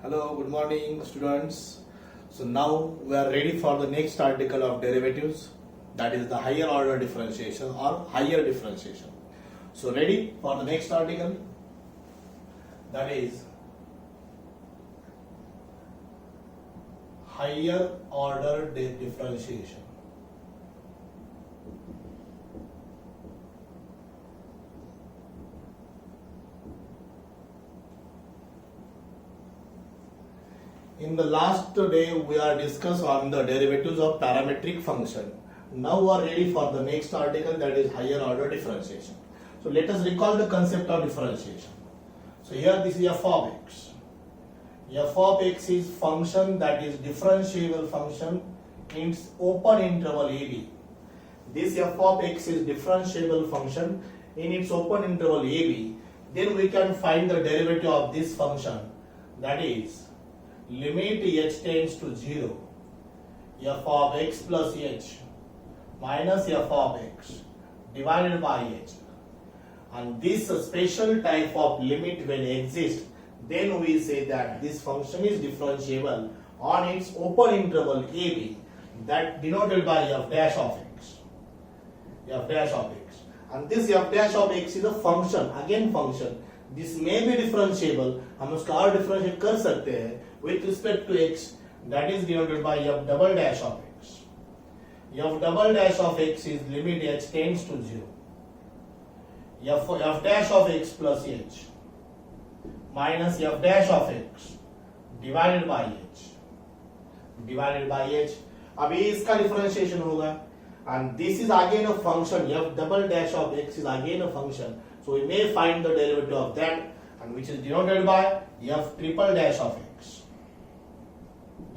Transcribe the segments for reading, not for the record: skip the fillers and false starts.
Hello, good morning students. So now we are ready for the next article of derivatives, that is the higher order differentiation or higher differentiation. So ready for the next article, that is higher order differentiation. In the last day, we are discussed on the derivatives of parametric function. Now we are ready for the next article, that is higher order differentiation. So let us recall the concept of differentiation. So here this is f of x. F of x is function that is differentiable function in its open interval AB. This f of x is differentiable function in its open interval AB. Then we can find the derivative of this function, that is limit h tends to 0, f of x plus h minus f of x divided by h. And this special type of limit when exists, then we say that this function is differentiable on its open interval AB, that denoted by f dash of x. F dash of x. And this f dash of x is a function, again function. This may be differentiable, हम उसका और differentiate कर सकते हैं with respect to x, that is denoted by f double dash of x. F double dash of x is limit h tends to 0. F dash of x plus h minus f dash of x divided by h. Divided by h. अभी इसका differentiation होगा, and this is again a function. F double dash of x is again a function. So we may find the derivative of that, and which is denoted by f triple dash of x.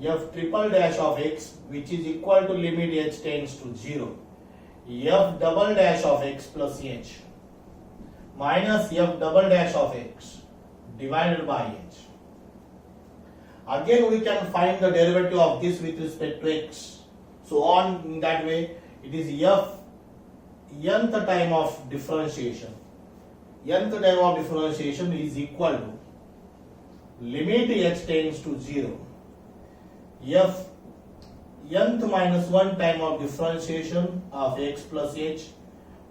F triple dash of x, which is equal to limit h tends to 0. F double dash of x plus h minus f double dash of x divided by h. Again we can find the derivative of this with respect to x. So on in that way, it is f nth time of differentiation. Nth time of differentiation is equal to limit h tends to 0. F nth minus 1 time of differentiation of x plus h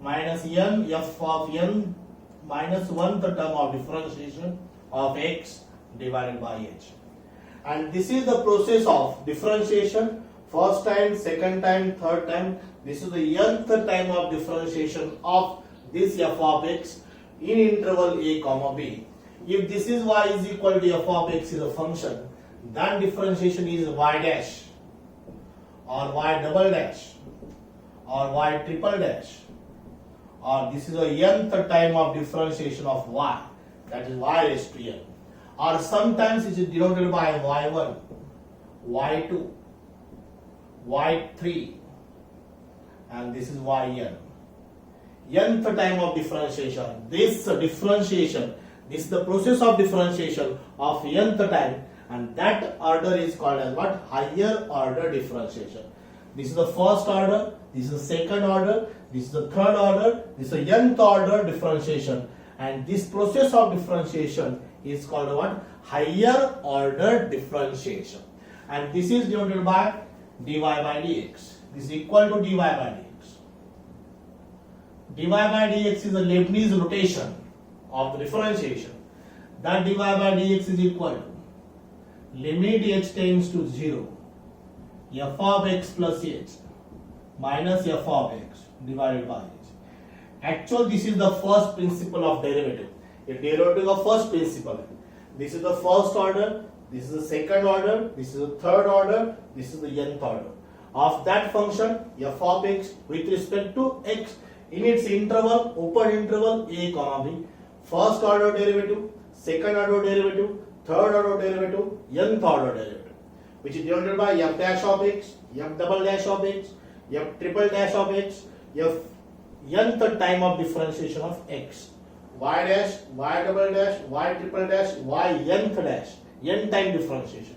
minus n f of n minus 1th term of differentiation of x divided by h. And this is the process of differentiation. First time, second time, third time. This is the nth time of differentiation of this f of x in interval a comma b. If this is y is equal to f of x is a function, then differentiation is y dash or y double dash or y triple dash, or this is a nth time of differentiation of y, that is y raised to n, or sometimes it is denoted by y1, y2, y3, and this is yn. Nth time of differentiation. This differentiation, this is the process of differentiation of nth time, and that order is called as what? Higher order differentiation. This is the first order, this is the second order, this is the third order, this is the nth order differentiation, and this process of differentiation is called what? Higher order differentiation. And this is denoted by dy by dx. This is equal to dy by dx. Dy by dx is a Leibniz notation of the differentiation. That dy by dx is equal to limit h tends to 0, f of x plus h minus f of x divided by h. Actually, this is the first principle of derivative. A derivative of first principle. This is the first order, this is the second order, this is the third order, this is the nth order of that function f of x with respect to x in its interval, open interval a comma b. First order derivative, second order derivative, third order derivative, nth order derivative, which is denoted by f dash of x, f double dash of x, f triple dash of x, f nth time of differentiation of x, y dash, y double dash, y triple dash, y nth dash, n time differentiation,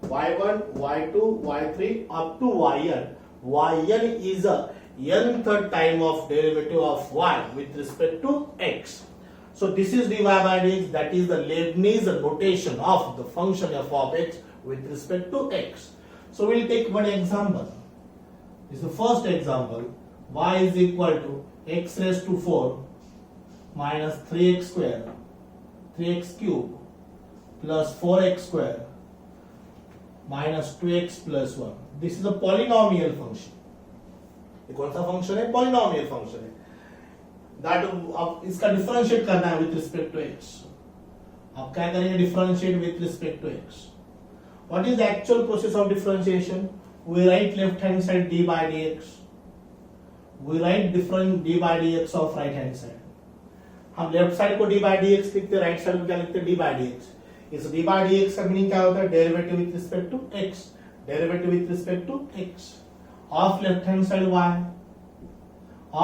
y1, y2, y3 up to yn. Yn is a nth time of derivative of y with respect to x. So this is dy by dx, that is the Leibniz notation of the function f of x with respect to x. So we'll take one example. This is the first example. Y is equal to x raised to 4 minus 3x square, 3x cube plus 4x square minus 2x plus 1. This is a polynomial function. ये कौन सा function है? Polynomial function है. That अब इसका differentiate करना है with respect to x. आप क्या करेंगे? Differentiate with respect to x. What is the actual process of differentiation? We write left hand side d by dx. We write different d by dx of right hand side. हम left side को d by dx लिखते हैं, right side को क्या लिखते हैं? d by dx. इस d by dx का मीनिंग क्या होता है? Derivative with respect to x. Derivative with respect to x of left hand side y,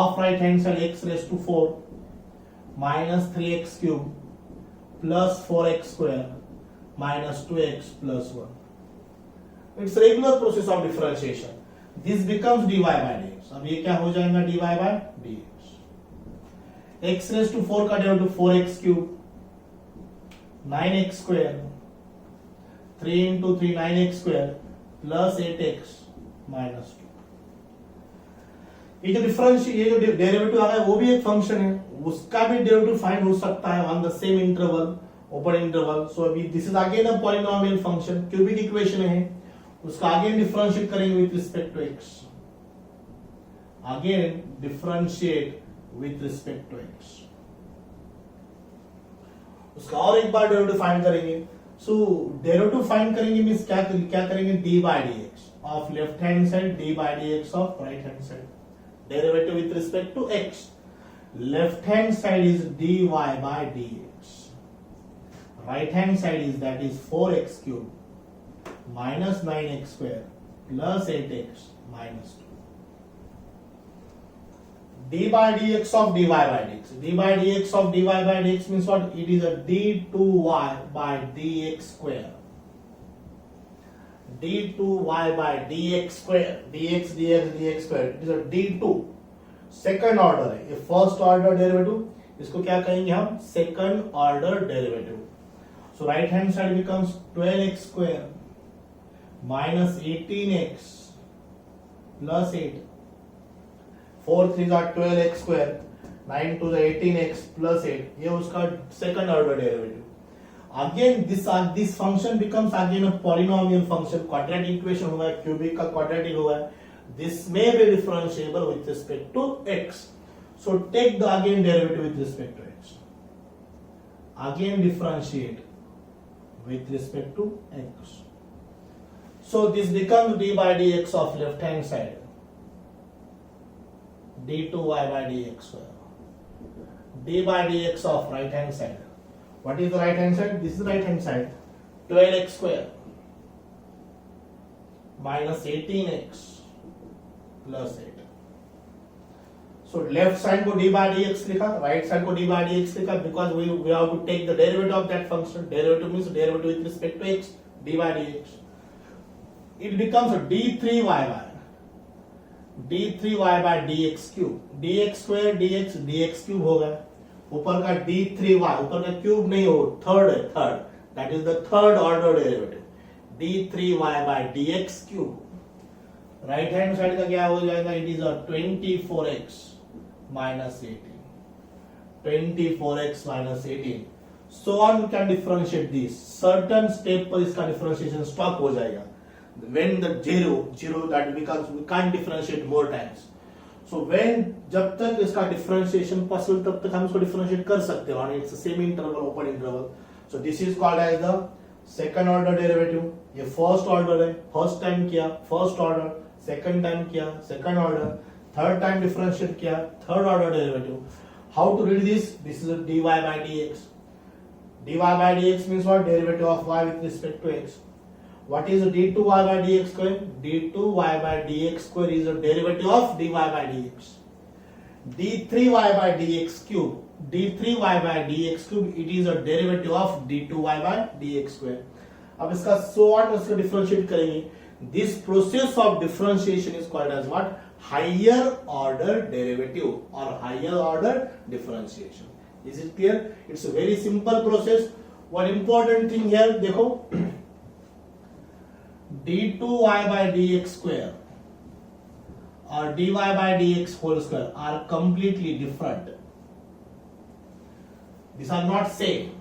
of right hand side x raised to 4 minus 3x cube plus 4x square minus 2x plus 1. It's regular process of differentiation. This becomes dy by dx. अब ये क्या हो जाएगा? dy by dx. x raised to 4 का derivative 4x cube, 9x square, 3 into 3 9x square plus 8x minus 2. ये जो difference, ये जो डेरिवेटिव आ रहा है वो भी एक फंक्शन है, उसका भी डेरिवेटिव फाइंड हो सकता है on the same interval, open interval. So अभी this is again a polynomial function, cubic equation है, उसका अगेन डिफरेंशिएट करेंगे with respect to x. Again differentiate with respect to x. उसका और एक बार डेरिवेटिव फाइंड करेंगे. सो डेरिवेटिव फाइंड करेंगे मींस क्या करेंगे? d by dx of left hand side, d by dx of right hand side. Derivative with respect to x. Left hand side is dy by dx. Right hand side is, that is 4x cube minus 9x square plus 8x minus 2. d by dx of dy by dx. d by dx of dy by dx means what? It is a d2y by dx square. d2y by dx square, dx square, it is a d2. Second order है, ये first order derivative, इसको क्या कहेंगे हम? Second order derivative. So right hand side becomes 12x square minus 18x plus 8. 4 3s are 12x square, 9 2s are 18x plus 8. ये उसका second order derivative. Again, this function becomes again a polynomial function. Quadratic equation हुआ है, cubic का quadratic हुआ है. This may be differentiable with respect to x. So take the again derivative with respect to x. Again differentiate with respect to x. So this becomes d by dx of left hand side, d2y by dx square, d by dx of right hand side. What is the right hand side? This is the right hand side. 12x square minus 18x plus 8. So left side को d by dx लिखा, right side को d by dx लिखा, because we have to take the derivative of that function. Derivative means derivative with respect to x, d by dx. It becomes a d3y by dx cube. dx square dx cube होगा. ऊपर का d3y, ऊपर का cube नहीं हो, third है, third, that is the third order derivative. d3y by dx cube. Right hand side का क्या हो जाएगा? It is a 24x minus 18. 24x minus 18. So on we can differentiate this. Certain step पर इसका differentiation stop हो जाएगा. When the zero that becomes, we can't differentiate more times. So when जब तक इसका differentiation possible तब तक हम इसको differentiate कर सकते हैं on its same interval, open interval. So this is called as the second order derivative. ये first order है, first time किया first order, second time किया second order, third time differentiate किया third order derivative. How to read this? This is a dy by dx. dy by dx means what? Derivative of y with respect to x. What is d2y by dx square? d2y by dx square is a derivative of dy by dx. d3y by dx cube. d3y by dx cube, it is a derivative of d2y by dx square. अब इसका so on इसको differentiate करेंगे. This process of differentiation is called as what? Higher order derivative or higher order differentiation. Is it clear? It's a very simple process. One important thing here, देखो d2y by dx square or dy by dx whole square are completely different. These are not same.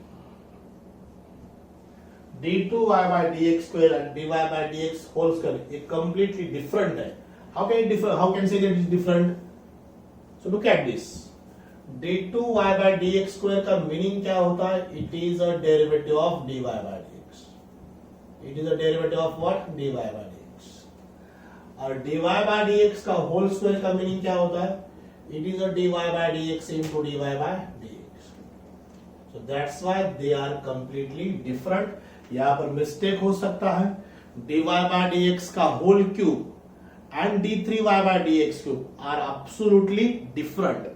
d2y by dx square and dy by dx whole square is completely different है. How can it differ? How can say that it is different? So look at this. d2y by dx square का meaning क्या होता है? It is a derivative of dy by dx. It is a derivative of what? dy by dx. और dy by dx का whole square का meaning क्या होता है? It is a dy by dx into dy by dx. So that's why they are completely different. यहाँ पर mistake हो सकता है. dy by dx का whole cube and d3y by dx cube are absolutely different.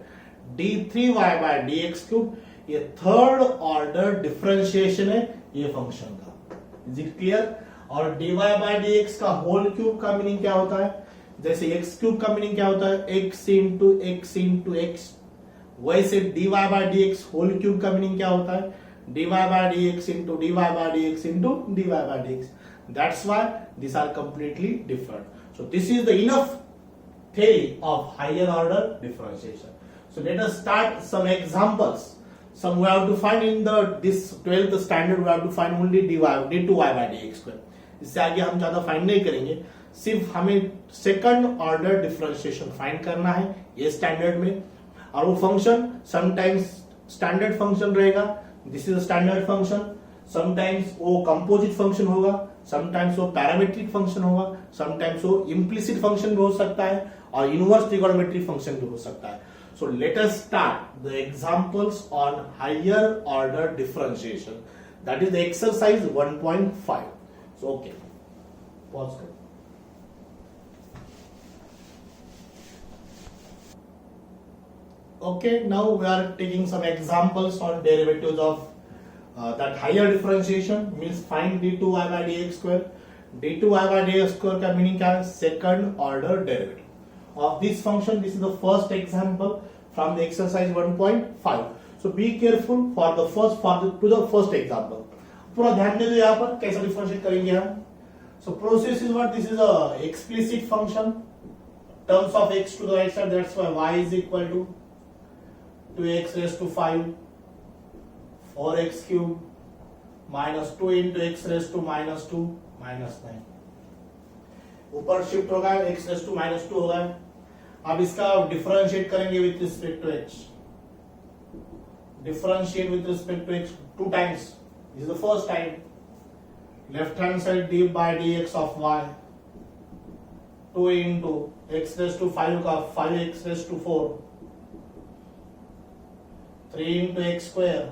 d3y by dx cube ये third order differentiation है ये function का. Is it clear? और dy by dx का होल क्यूब का मीनिंग क्या होता है? जैसे x क्यूब का मीनिंग क्या होता है? x into x into x. वैसे dy by dx whole cube का मीनिंग क्या होता है? dy by dx into dy by dx into dy by dx. That's why these are completely different. So this is the enough theory of higher order differentiation. So let us start some examples. Some we have to find in the this 12th standard we have to find only d2y by dx square. इससे आगे हम ज्यादा find नहीं करेंगे. सिर्फ हमें second order differentiation find करना है ये स्टैंडर्ड में. और वो फंक्शन समटाइम्स स्टैंडर्ड फंक्शन रहेगा. This is standard function. Sometimes वो कंपोजिट फंक्शन होगा, समटाइम्स वो पैरामेट्रिक फंक्शन होगा, समटाइम्स वो इम्प्लिसिट फंक्शन भी हो सकता है और इनवर्स ट्रिगोनोमेट्रिक फंक्शन भी हो सकता है. So let us start the examples on higher order differentiation. That is the exercise 1.5. So okay, pause करो. Okay, now we are taking some examples on derivatives of that higher differentiation. Means find d2y by dx square. d2y by dx square का meaning क्या है? Second order derivative of this function. This is the first example from the exercise 1.5. So be careful for the first example. पूरा ध्यान दे दो यहाँ पर कैसा differentiate करेंगे हम. So process is what? This is a explicit function. Terms of x to the right side. That's why y is equal to 2x raised to 5 4x cube minus 2 into x raised to minus 2 minus 9. ऊपर shift होगा, x raised to minus 2 होगा. अब इसका differentiate करेंगे with respect to x. Differentiate with respect to x 2 times. This is the first time. Left hand side d by dx of y 2 into x raised to 5 का 5x raised to 4 3 into x square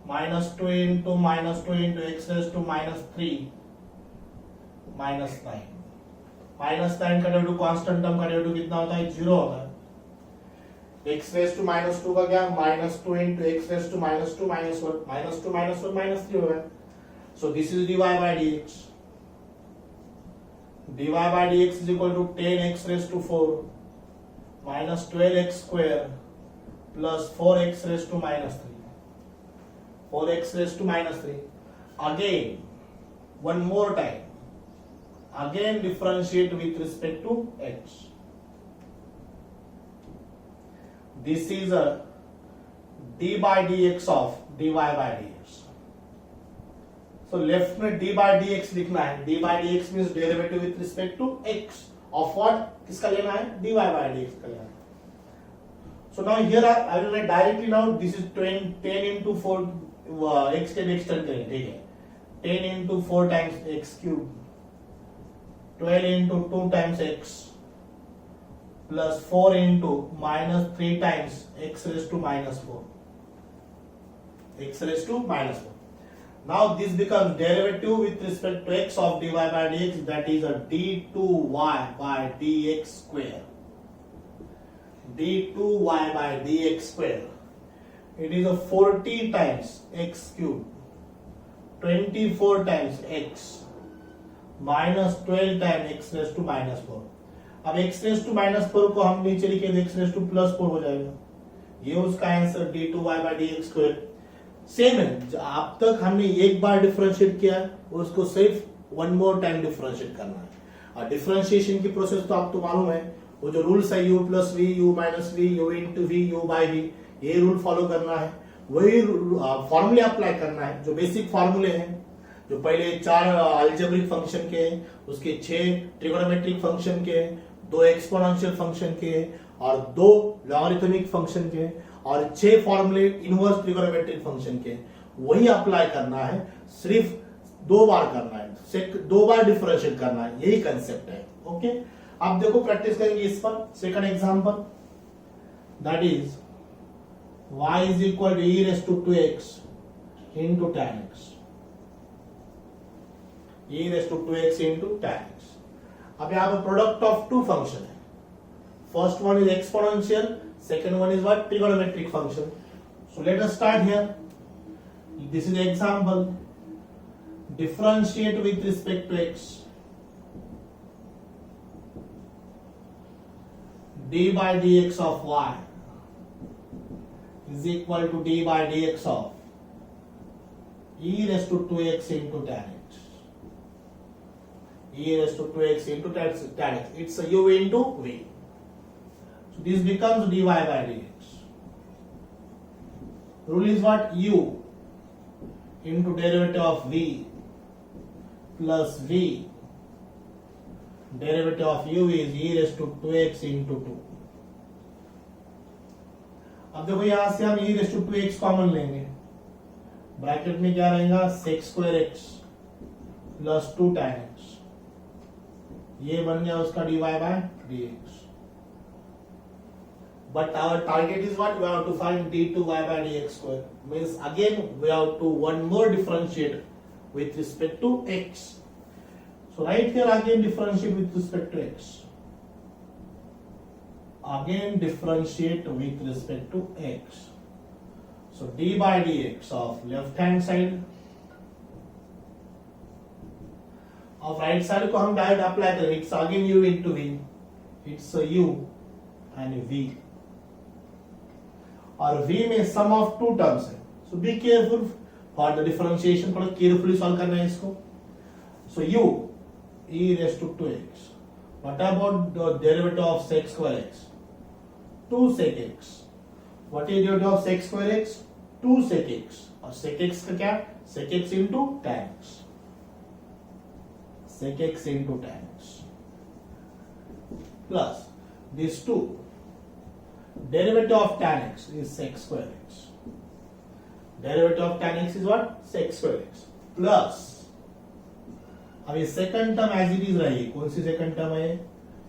minus 2 into x raised to minus 3 minus 9. minus 9 का derivative constant term का derivative कितना होता है? 0 होता है. x raised to minus 2 का क्या? minus 2 into x raised to minus 2 minus 1 minus 2 minus 1 minus 3 होगा. So this is dy by dx. dy by dx is equal to 10x raised to 4 minus 12x square plus 4x raised to minus 3. 4x raised to minus 3. Again, one more time. Again differentiate with respect to x. This is a d by dx of dy by dx. So left में d by dx लिखना है. d by dx means derivative with respect to x. Of what? किसका लेना है? dy by dx का लेना है. So now here I will write directly now. This is 10 into 4 x can extend करेंगे, ठीक है. 10 into 4 times x cube, 12 into 2 times x plus 4 into minus 3 times x raised to minus 4. X raised to minus 4. Now this becomes derivative with respect to x of dy by dx. That is a d2y by dx square. d2y by dx square. It is a 40 times x cube, 24 times x minus 12 times x raised to minus 4. अब x raised to minus 4 को हम नीचे लिखेंगे x raised to plus 4 हो जाएगा. ये उसका answer d2y/dx²। Same है, अब तक हमने एक बार डिफरेंशिएट किया है, उसको सिर्फ वन मोर टाइम डिफरेंशिएट करना है। और डिफरेंशिएशन की प्रोसेस तो आपको मालूम है, वो जो रूल्स है u plus v, u minus v, u into v, u by v, ये रूल फॉलो करना है, वही फॉर्मूले अप्लाई करना है, जो बेसिक फॉर्मूले हैं, जो पहले 4 अलजेब्रिक फंक्शन के, उसके 6 ट्रिगोनोमेट्रिक फंक्शन के, 2 एक्सपोनेंशियल फंक्शन के और 2 लॉगरिथमिक फंक्शन के और 6 फॉर्मूले इनवर्स ट्रिगोनोमेट्रिक फंक्शन के, वही अप्लाई करना है, सिर्फ 2 बार करना है, 2 बार डिफरेंशिएट करना है, यही कंसेप्ट है। ओके, अब देखो प्रैक्टिस करेंगे इस पर। Second example, that is y is equal to e raised to 2x into tan x, e raised to 2x into tan x। अब यहाँ पे प्रोडक्ट ऑफ 2 फंक्शन है, first one is exponential, second one is what, trigonometric function. So let us start here, this is example, differentiate with respect to x, d by dx of y is equal to d by dx of e raised to 2x into tan x, e raised to 2x into tan x, it's a u into v, so this becomes dy by dx। rule is what, u into derivative of v plus v, derivative of u is e raised to 2x into 2। अब देखो यहां से हम e raised to 2x common लेंगे, bracket में क्या रहेगा, sec square x plus 2 tan x, ये बन गया उसका dy by dx। But our target is what, we have to find d2y by dx², means again we have to one more differentiate with respect to x। So right here again differentiate with respect to x, again differentiate with respect to x, so d by dx of left hand side, of right side को हम direct apply करेंगे, it's again u into v, it's a u and v, और v में सम of 2 terms है, so be careful for the differentiation, थोड़ा carefully solve करना है इसको। so u e raised to 2x, what about the derivative of sec square x, 2 sec x, what is derivative of sec square x, 2 sec x, और sec x का क्या, sec x into tan x, sec x into tan x, plus this 2, derivative of tan x is sec square x, derivative of tan x is what, sec square x, plus अब ये second term as it is रहेगी, कौन सी second term है,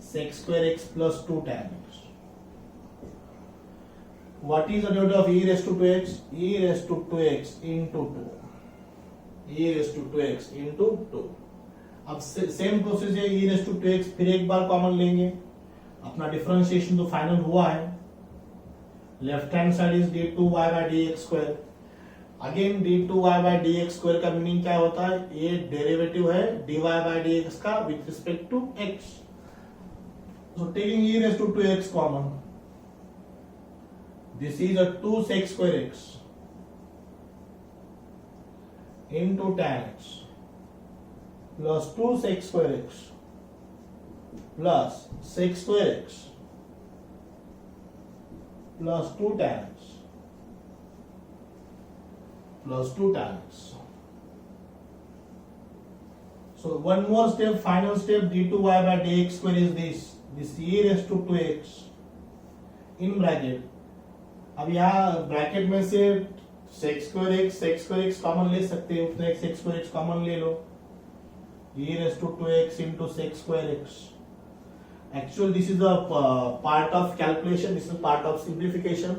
sec square x plus 2 tan x, what is the derivative of e raised to 2x, e raised to 2x into 2, e raised to 2x into 2। अब same process है, e raised to 2x फिर एक बार common लेंगे, अपना differentiation तो final हुआ है, left hand side is d2y by dx², again d2y by dx² का मीनिंग क्या होता है, ये डेरिवेटिव है dy by dx का with respect to x, so taking e raised to 2x common, this is a 2 sec square x into tan x plus 2 sec square x plus sec square x plus 2 tan x plus 2 tan x। So one more step, final step, d2y by dx² is this e raised to 2x in bracket। अब यहाँ bracket में से sec square x common ले सकते हैं, उतना एक sec square x common ले लो, e raised to 2x into sec square x। Actually this is a part of calculation, this is part of simplification,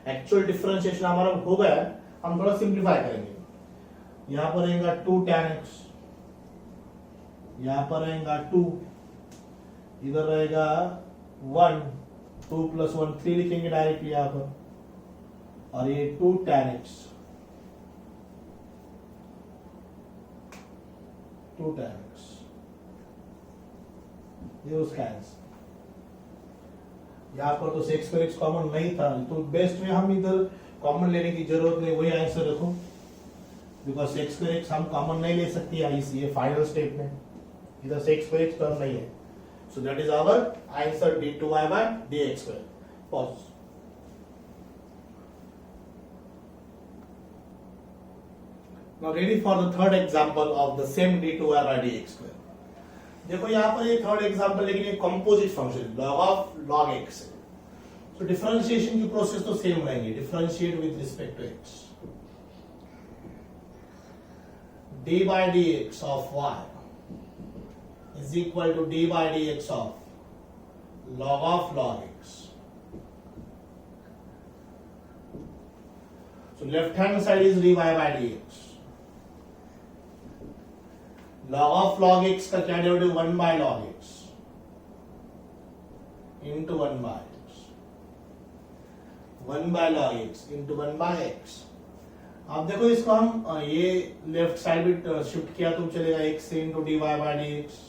actual differentiation हमारा हो गया, हम थोड़ा सिंप्लीफाई करेंगे। यहां पर रहेगा 2 tan x, यहां पर रहेगा 2, इधर रहेगा 1, 2 plus 1 3 लिखेंगे डायरेक्टली यहां पर, और ये 2 tan x, 2 tan x, ये उसका आंसर। यहाँ पर तो sec square x कॉमन नहीं था, तो बेस्ट में हम इधर कॉमन लेने की जरूरत नहीं, वही आंसर रखो, बिकॉज sec square x हम कॉमन नहीं ले सकते ये फाइनल स्टेप में, इधर sec square x टर्म नहीं है. So that is our answer d2y by dx square. Pause. Now ready for the third example of the same d2y by dx square. देखो यहाँ पर ये थर्ड एग्जाम्पल, लेकिन ये composite function log of log x है. तो differentiation की process तो सेम रहेंगे, differentiate with respect to x. d by dx of y is equal to d by dx of log x. So left hand side is dy by dx. Log x का क्या derivative, 1 by log x into 1 by x. 1 by log x into 1 by x. अब देखो इसको हम ये left side भी shift किया तो चलेगा, x into dy by dx.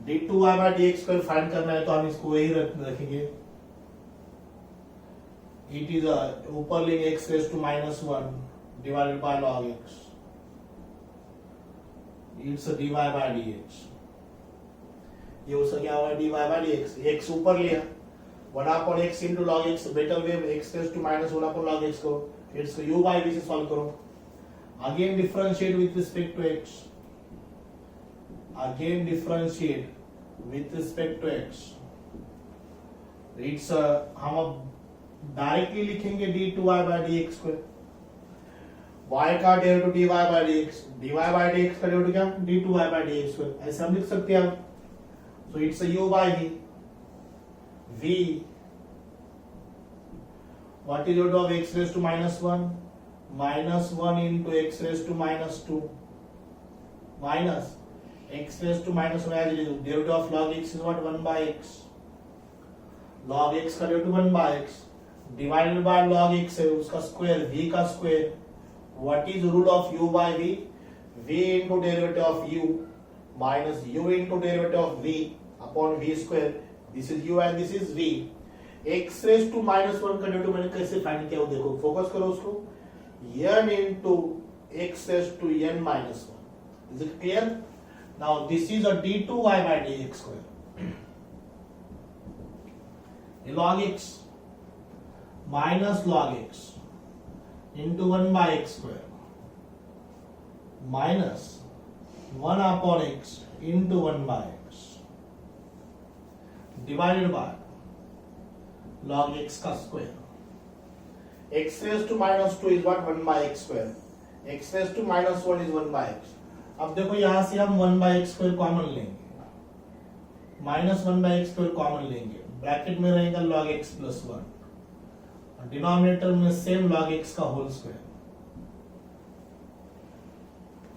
d2y by dx को फाइंड करना है तो हम इसको वही रखेंगे. इट इज ऊपर लेंगे x raised to -1 divided by log x. It's dy by dx. ये उसका क्या होगा, dy by dx. x ऊपर लिया 1/x into log x, better way x raised to -1 log x को इट्स u by v से सॉल्व करो. Again differentiate with respect to x. Again differentiate with respect to x. It's हम अब directly लिखेंगे d2y by dx square. y का derivative dy by dx, dy by dx का derivative क्या, d2y by dx square. ऐसे हम लिख सकते हैं. So it's a u by v. v what is root of x raised to -1? -1 into x raised to -2 minus x raised to -1 as it is. Derivative of log x is what, 1 by x. log x का derivative 1 by x divided by log x है उसका square, v का square. what is root of u by v? v into derivative of u minus u into derivative of v upon v square. this is u and this is v. x raised to -1 का derivative मैंने कैसे find किया वो देखो, focus करो उसको. n into x raised to n minus 1. is it clear? Now this is a d2y by dx square. log x minus log x into 1 by x square minus 1 upon x into 1 by x divided by log x का square. x raised to -2 is what, 1 by x square. x raised to -1 is 1 by x. अब देखो यहां से हम 1 by x square common लेंगे, -1 by x square common लेंगे, bracket में रहेगा log x plus 1, और डिनोमिनेटर में सेम log x का होल स्क्वायर.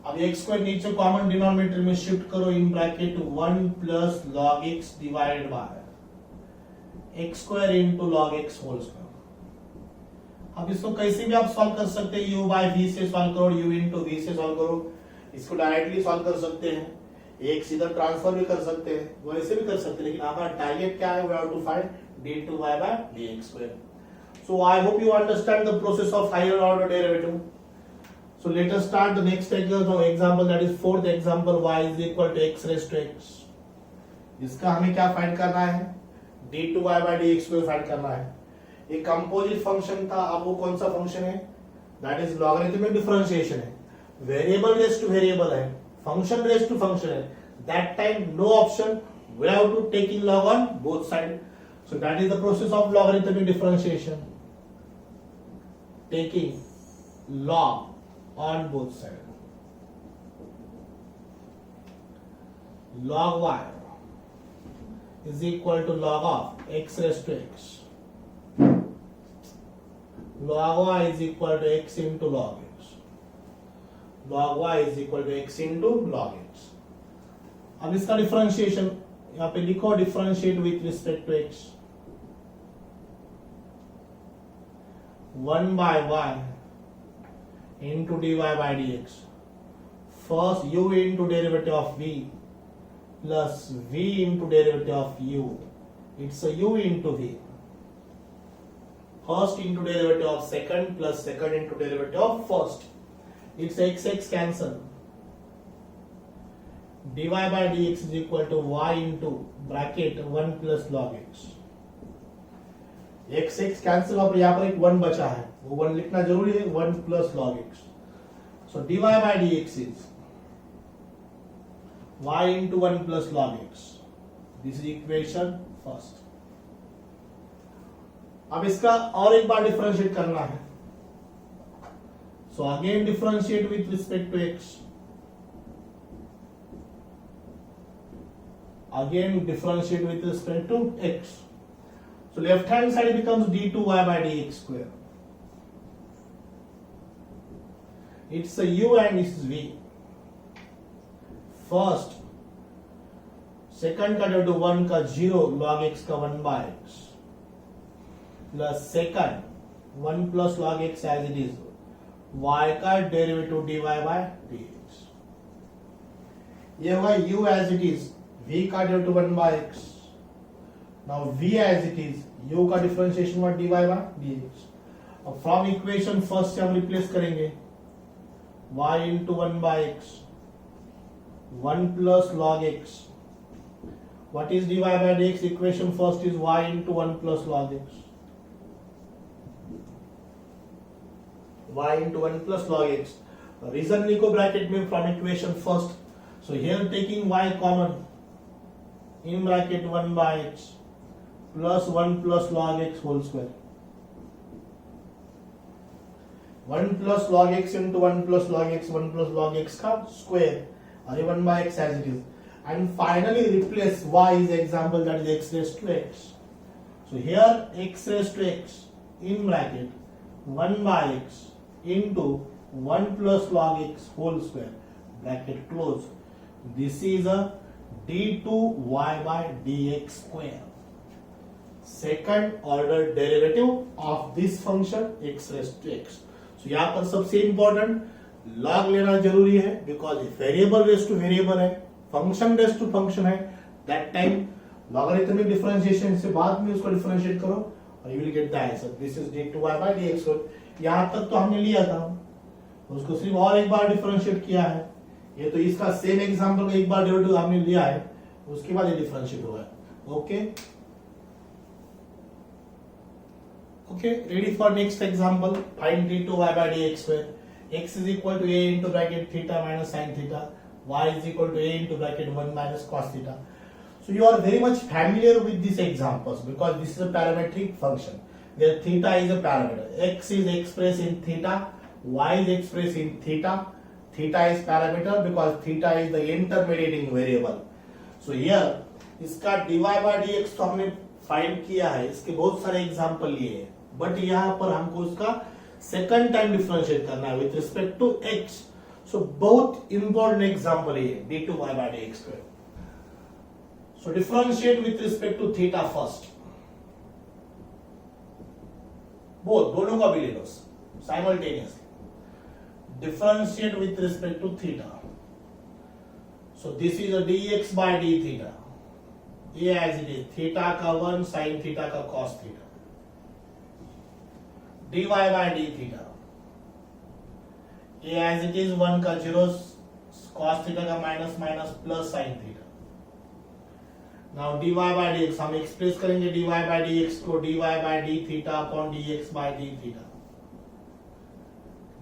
अब x स्क्वायर नीचे कॉमन डिनोमिनेटर में शिफ्ट करो, in bracket 1 plus log x divided by x square into log x whole square. अब इसको कैसे भी आप सॉल्व कर सकते हैं, u by v से सॉल्व करो, u into v से सॉल्व करो. इसको डायरेक्टली सॉल्व कर सकते हैं, एक सीधा ट्रांसफर भी कर सकते हैं, वैसे भी कर सकते हैं, लेकिन हमारा टारगेट क्या है, we have to find d2y by dx square. So I hope you understand the process of higher order derivative. So let us start the next example, that is fourth example, y is equal to x raised to x. इसका हमें क्या find करना है, d2y by dx square find करना है. ये composite function था, अब वो कौन सा फंक्शन है, दैट इज लॉगरिथमिक डिफरेंशिएशन है. वेरिएबल रेस टू वेरिएबल है, फंक्शन रेस टू फंक्शन है. That time no option, we have to taking log on both side. So that is the process of logarithmic differentiation, taking log on both side. log y is equal to log of x raised to x. log y is equal to x into log x. log y is equal to x into log x. अब इसका differentiation यहाँ पे लिखो, differentiate with respect to x. 1 by y into dy by dx. First u into derivative of v plus v into derivative of u. It's a u into v. First into derivative of second plus second into derivative of first. It's x cancel. dy by dx is equal to y into bracket 1 plus log x. x cancel और यहाँ पर एक 1 बचा है, वो 1 लिखना जरूरी है, 1 plus log x. So dy by dx is y into 1 plus log x. This is equation first. अब इसका और एक बार डिफरेंशिएट करना है. So again differentiate with respect to x. Again differentiate with respect to x. So left hand side becomes d2y by dx square. It's a u and this is v. First, second का derivative 1 का 0 log x का 1 by x plus second 1 plus log x as it is y का derivative dy by dx. ये होगा u as it is, v का derivative 1 by x. Now v as it is, u का differentiation हुआ dy by dx. अब from equation first से हम replace करेंगे y into 1 by x 1 plus log x. What is dy by dx? Equation first is y into 1 plus log x. Y into 1 plus log x. Reason लिखो bracket में from equation first. So here taking y common in bracket 1 by x plus 1 plus log x whole square. 1 plus log x into 1 plus log x, 1 plus log x का square और ये 1 by x as it is. And finally replace y is example, that is x raised to x. So here x raised to x in bracket 1 by x into 1 plus log x whole square bracket close. This is a d2y by dx square. Second order derivative of this function x raised to x. So यहाँ पर सबसे important log लेना जरूरी है because variable raised to variable है, function raised to function है. That time logarithmic differentiation से बाद में उसको differentiate करो और you will get the answer. This is d2y by dx. यहाँ तक तो हमने लिया था, उसको सिर्फ और एक बार differentiate किया है. ये तो इसका सेम एग्जांपल का एक बार डेरिवेटिव हमने लिया है, उसके बाद ये डिफरेंशिएट हुआ है. Okay okay, ready for next example. Find d2y by dx square. x is equal to a into bracket theta minus sin theta, y is equal to a into bracket 1 minus cos theta. So you are very much familiar with these examples because this is a parametric function where theta is a parameter. X is expressed in theta, y is expressed in theta. Theta is parameter because theta is the intermediating variable. So here इसका dy by dx तो हमने find किया है, इसके बहुत सारे example लिए हैं, बट यहाँ पर हमको इसका सेकंड टाइम डिफरेंशिएट करना है विथ रिस्पेक्ट टू x. सो बहुत इंपॉर्टेंट एग्जांपल है d2y by dx square. So differentiate with respect to theta first. Both दोनों का भी ले लो simultaneously. Differentiate with respect to theta. So this is a dx by d theta. A as it is, theta का 1 sin theta का cos theta. dy by d theta. A as it is 1 का 0 cos theta का minus minus plus sin theta. Now dy by dx हम express करेंगे dy by dx को dy by d theta upon dx by d theta.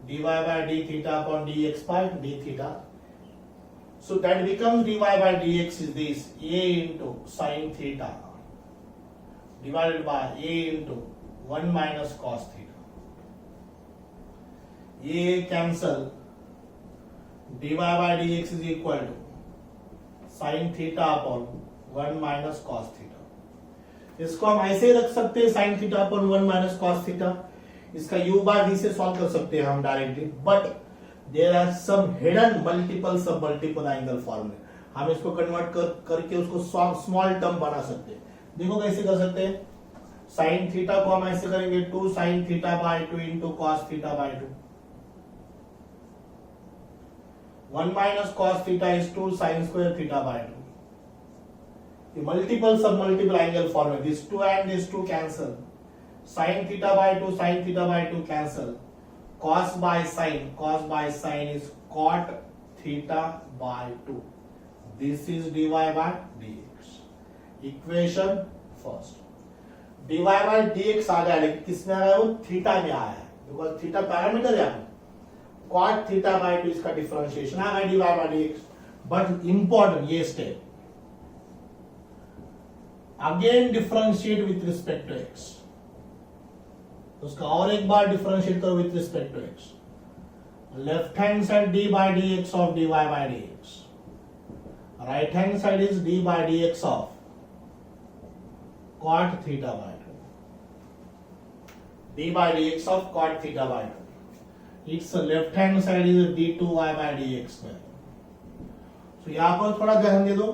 dy by d theta upon dx by d theta. So that becomes dy by dx is this a into sin theta divided by a into 1 minus cos theta. A cancel, dy by dx is equal to sin theta upon 1 minus cos theta. इसको हम ऐसे रख सकते हैं sin theta upon 1 minus cos theta. इसका u by v से solve कर सकते हैं हम directly, but there are some hidden multiple sub multiple angle फॉर्मूले. हम इसको कन्वर्ट करके उसको स्मॉल टर्म बना सकते हैं. देखो कैसे कर सकते हैं. sin थीटा को हम ऐसे करेंगे 2 sin theta by 2 into cos theta by 2. 1 minus cos theta is 2 sin square theta by 2. The multiple sub-multiple angle formula. These two and these two cancel. Sin theta by 2, sin theta by 2 cancel. Cos by sin is cot theta by 2. This is dy by dx. Equation first. dy by dx आ गया, लेकिन किस में आ गया? वो theta में आया है, बिकॉज थीटा पैरामीटर है। cot theta by 2 इसका डिफरेंशिएशन आ गया dy by dx। But important ये step, again differentiate with respect to x। उसका और एक बार डिफरेंशिएट करो with respect to x। Left hand side d by dx of dy by dx, right hand side is d by dx of cot theta by 2, d by dx of cot theta by 2। its left hand side is d2y by dx square। तो यहां पर थोड़ा ध्यान दे दो,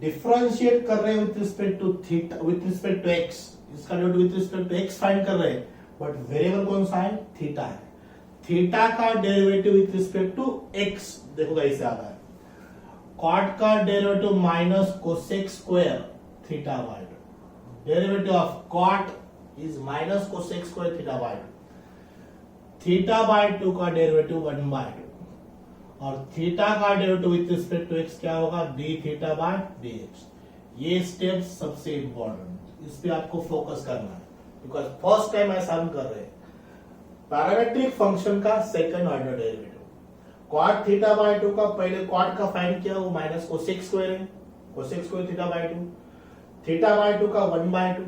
differentiate कर रहे हैं with respect to theta, with respect to x। इसका derivative with respect to x find कर रहे हैं, बट वेरिएबल कौन सा है? थीटा है। थीटा का derivative with respect to x देखो कैसे आ रहा है। कॉट का derivative minus cosec square theta by 2। Derivative of cot is minus cosec square theta by 2। Theta by 2 का डेरिवेटिव 1 बाय 2, और थीटा का derivative with respect to x क्या होगा? d theta by dx। ये स्टेप सबसे important, इस पे आपको फोकस करना है, बिकॉज फर्स्ट टाइम ऐसा हम कर रहे हैं। पैरामेट्रिक फंक्शन का second order derivative, cot theta by 2 का पहले cot का फाइंड किया, वो माइनस कोसेक स्क्वायर है, cosec square theta by 2। Theta by 2 का 1 बाय 2,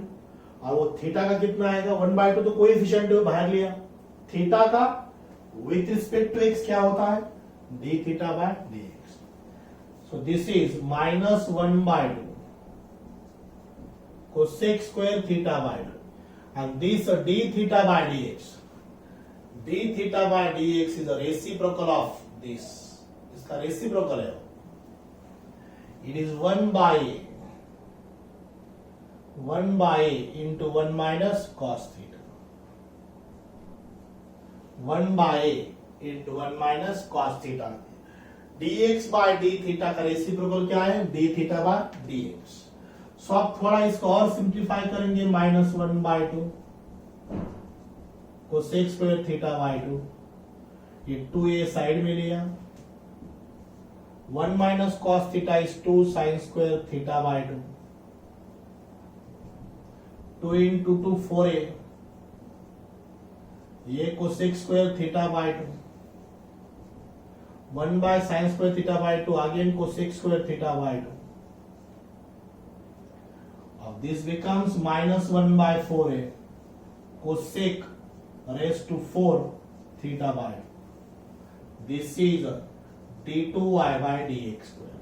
और वो थीटा का कितना आएगा? 1 बाय 2 तो कोएफिशिएंट है, बाहर लिया। थीटा का विथ रिस्पेक्ट टू x क्या होता है? d theta by dx। so this is minus 1 by 2 cosec square theta by 2, and this d theta by dx, d theta by dx is a reciprocal of this, इसका reciprocal है, it is 1 by a into 1 minus cos theta, 1 by a into 1 minus cos theta। dx by d theta का reciprocal क्या है? d theta by dx। सो आप थोड़ा इसको और simplify करेंगे, minus 1 by 2 cosec square theta by 2, ये 2a साइड में लिया। 1 minus cos theta is 2 sin square theta by 2, 2 into 2 4a, ये cosec square theta by 2, 1 by sin square theta by 2 again cosec square theta by 2. Of this becomes minus 1 by 4a cosec raised to 4 theta by 2. This is d2y by dx square.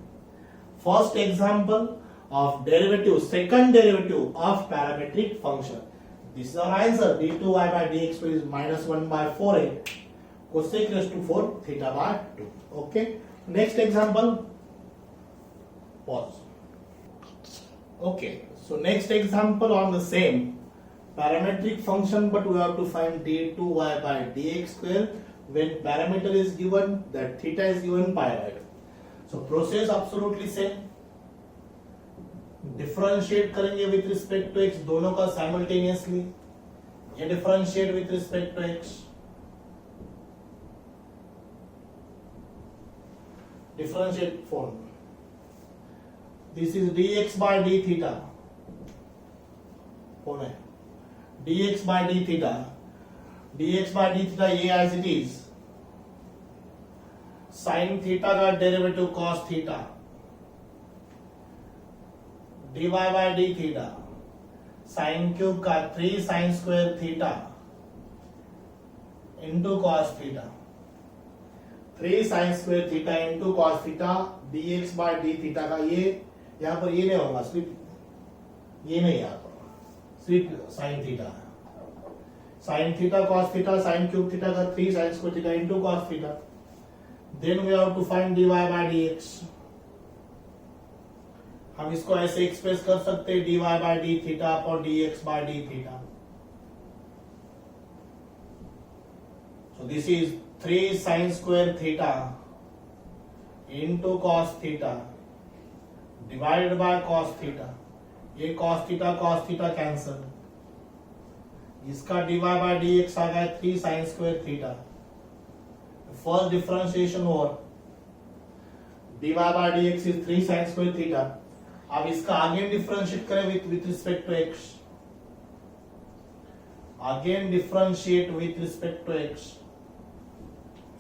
First example of derivative, second derivative of parametric function. This is our answer. d2y by dx square is minus 1 by 4a cosec raised to 4 theta by 2. Okay. Next example. Pause. Okay. So next example on the same parametric function, but we have to find d2y by dx square when parameter is given, that theta is given pi by 2. So process absolutely same. Differentiate करेंगे with respect to x, दोनों का simultaneously. ये differentiate with respect to x, differentiate form. This is dx by d theta. कौन है? dx by d theta. dx by d theta ये as it is. sin theta का derivative cos theta. dy by d theta. sin cube का 3 sin square theta into cos theta. 3 sin square theta into cos theta dx by d theta का ये यहाँ पर ये नहीं होगा, सिर्फ ये नहीं, यहाँ पर सिर्फ sin theta, sin theta cos theta sin cube theta का 3 sin square theta into cos theta. Then we have to find dy by dx. हम इसको ऐसे एक्सप्रेस कर सकते हैं, dy by d theta और dx by d theta. So this is 3 sin square theta into cos theta divide by cos theta, ये cos theta cancel, इसका dy by dx आ गया 3 sin square theta. First differentiation और dy by dx is 3 sin square theta. अब इसका again differentiate करें with respect to x, again differentiate with respect to x।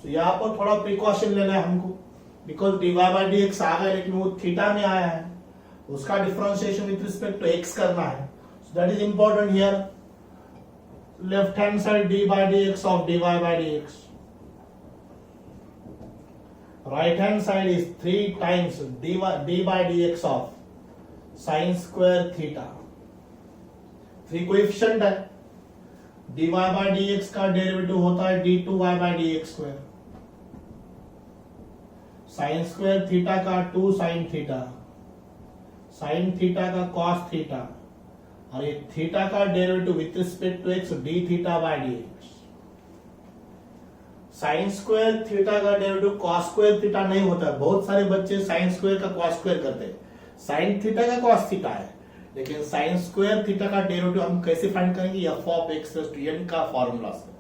तो यहाँ पर थोड़ा प्रिकॉशन लेना है हमको, बिकॉज dy बाय dx आ गया लेकिन वो थीटा में आया है, उसका differentiation with respect to x करना है। सो that is important here. Left hand side dy by dx of dy by dx, right hand side is 3 times d by dx of sin square theta। 3 coefficient है, dy by dx का derivative होता है d2y by dx square, sin square theta का 2 sin theta, sin theta का cos theta, और ये theta का derivative with respect to x d theta by dx। Sine square theta का डेरिवेटिव cos स्क्वायर थीटा नहीं होता है, बहुत सारे बच्चे साइन स्क्वायर का cos स्क्वायर करते हैं। साइन थीटा का cos थीटा है, लेकिन साइन स्क्वायर थीटा का डेरिवेटिव हम कैसे फाइंड करेंगे? f of x to n का फॉर्मूला से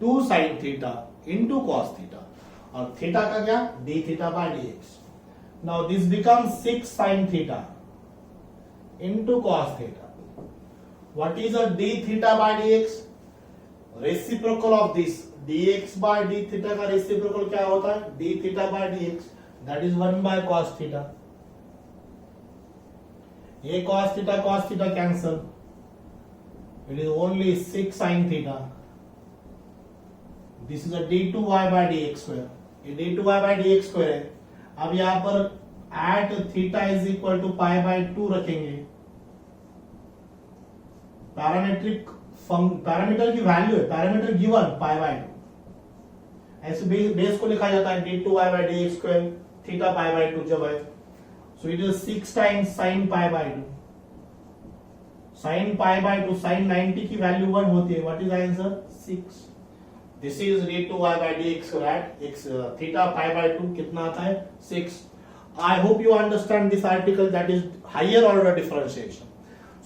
2 sin theta into cos theta, और थीटा का क्या? d theta by dx। Now this becomes 6 sin theta into cos theta. What is a d theta by dx? Reciprocal of this dx by d theta का reciprocal क्या होता है? d theta by dx, that is 1 by cos theta। ये cos theta cancel, it is only 6 sin theta। This is a d2y by dx square, ये d2y by dx square है। अब यहाँ पर at theta is equal to pi by 2 रखेंगे, parameter की value है, parameter given pie by 2, ऐसे base को लिखा जाता है d2y by dx square theta pi by 2 जब है। So it is 6 times sin pi by 2, sin pi by 2, sin 90 की वैल्यू 1 होती है। What is answer? 6। This is d2y by dx square x theta pi by 2 कितना आता है? 6। I hope you understand this article, that is higher order differentiation.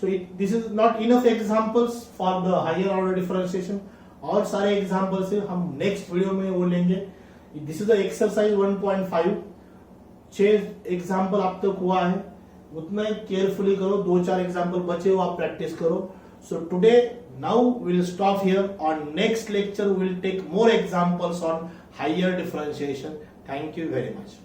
So this is not enough examples for the higher order differentiation, और सारे examples है हम next video में वो लेंगे। This is the exercise 1.5, 6 example अब तक हुआ है, उतना ही केयरफुली करो, 2-4 एग्जाम्पल बचे हो आप प्रैक्टिस करो। So today now will stop here, on next lecture will take more examples on higher differentiation. Thank you very much.